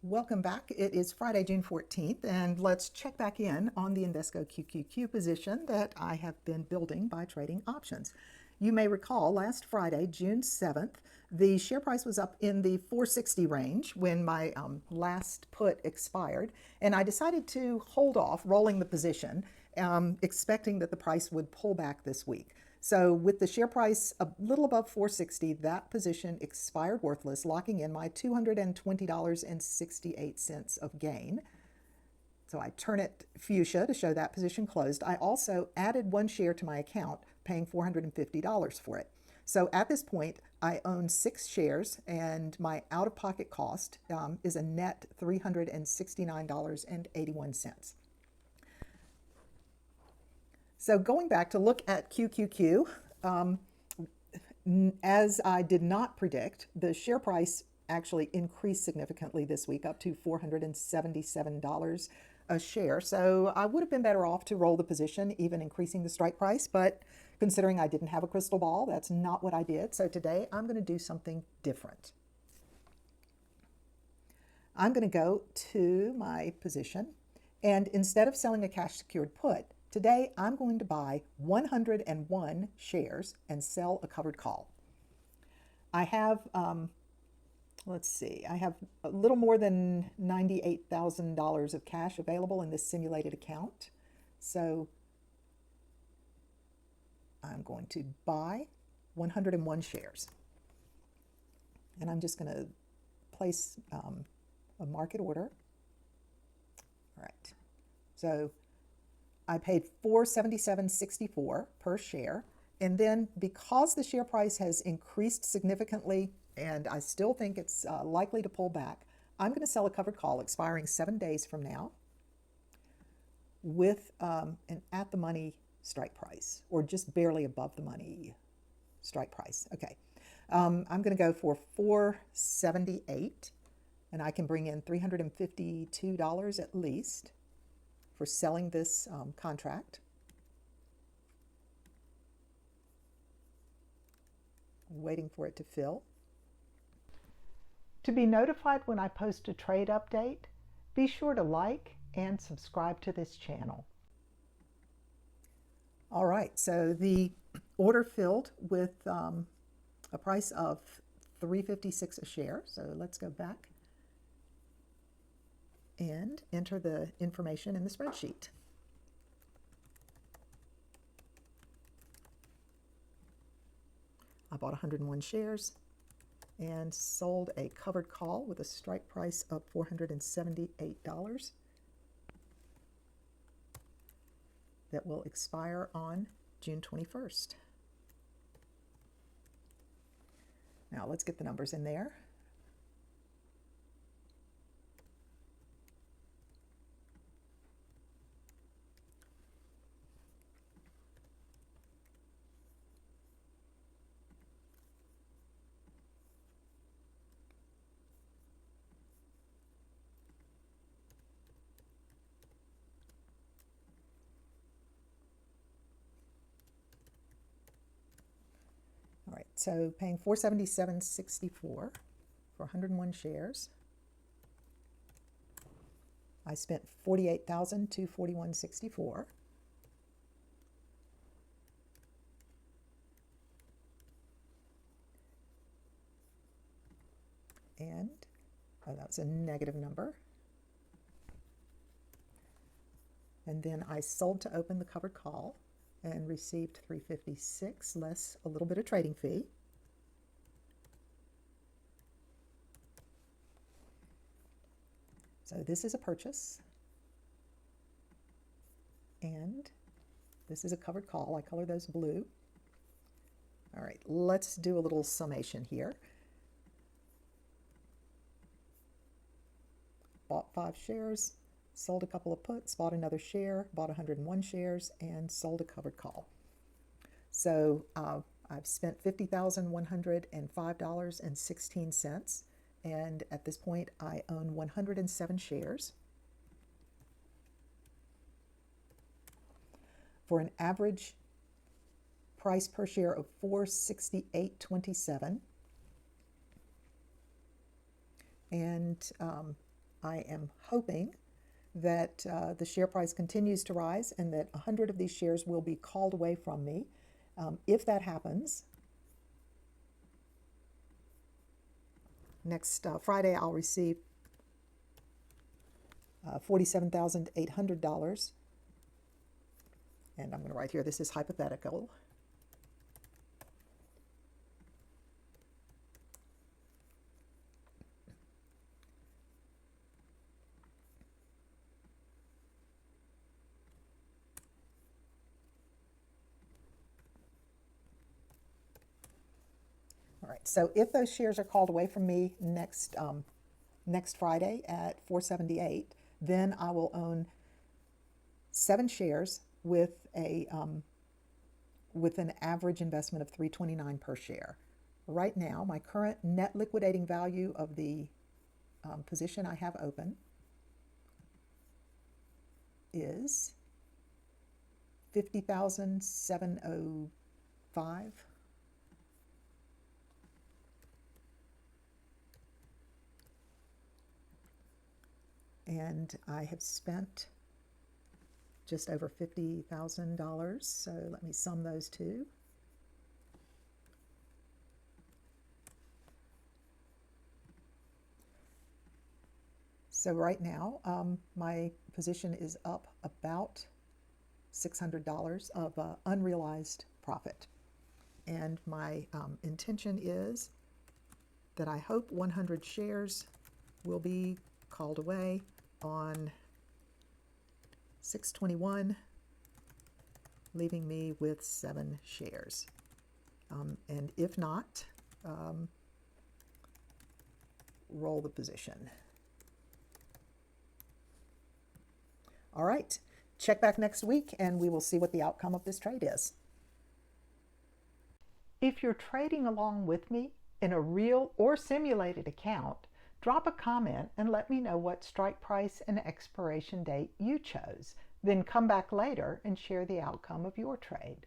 Welcome back. It is Friday, June 14th, and let's check back in on the Invesco QQQ position that I have been building by trading options. You may recall last Friday, June 7th, the share price was up in the 460 range when my last put expired, and I decided to hold off rolling the position, expecting that the price would pull back this week. So with the share price a little above 460, that position expired worthless, locking in my $220.68 of gain. So I turn it fuchsia to show that position closed. I also added one share to my account, paying $450 for it. So at this point, I own 6 shares, and my out-of-pocket cost is a net $369.81. So going back to look at QQQ, as I did not predict, the share price actually increased significantly this week, up to $477 a share. So I would have been better off to roll the position, even increasing the strike price. But considering I didn't have a crystal ball, that's not what I did. So today I'm going to do something different. I'm going to go to my position, and instead of selling a cash secured put, today I'm going to buy 101 shares and sell a covered call. I have, I have a little more than $98,000 of cash available in this simulated account. So I'm going to buy 101 shares. And I'm just going to place a market order. All right. So I paid $477.64 per share. And then because the share price has increased significantly, and I still think it's likely to pull back, I'm going to sell a covered call expiring 7 days from now with an at-the-money strike price, or just barely above the money strike price. Okay. I'm going to go for $478, and I can bring in $352 at least for selling this contract. Waiting for it to fill. To be notified when I post a trade update, be sure to like and subscribe to this channel. All right, so the order filled with a price of $3.56 a share. So let's go back and enter the information in the spreadsheet. I bought 101 shares and sold a covered call with a strike price of $478 that will expire on June 21st. Now let's get the numbers in there. All right, so paying $477.64 for 101 shares. I spent $48,241.64. And that's a negative number. And then I sold to open the covered call and received $356 less a little bit of trading fee. So this is a purchase, and this is a covered call. I color those blue. All right, let's do a little summation here. Bought 5 shares, sold a couple of puts, bought another share, bought 101 shares, and sold a covered call. So I've spent $50,105.16, and at this point I own 107 shares for an average price per share of $468.27. And I am hoping that the share price continues to rise and that 100 of these shares will be called away from me. If that happens, next Friday I'll receive $47,800. And I'm going to write here, this is hypothetical. All right, so if those shares are called away from me next Friday at 478, then I will own 7 shares with with an average investment of $329 per share. Right now, my current net liquidating value of the position I have open is $50,705. And I have spent just over $50,000. So let me sum those two. So right now, my position is up about $600 of unrealized profit. And my intention is that I hope 100 shares will be called away on 6/21, leaving me with 7 shares. And if not, roll the position. All right, check back next week and we will see what the outcome of this trade is. If you're trading along with me in a real or simulated account, drop a comment and let me know what strike price and expiration date you chose. Then come back later and share the outcome of your trade.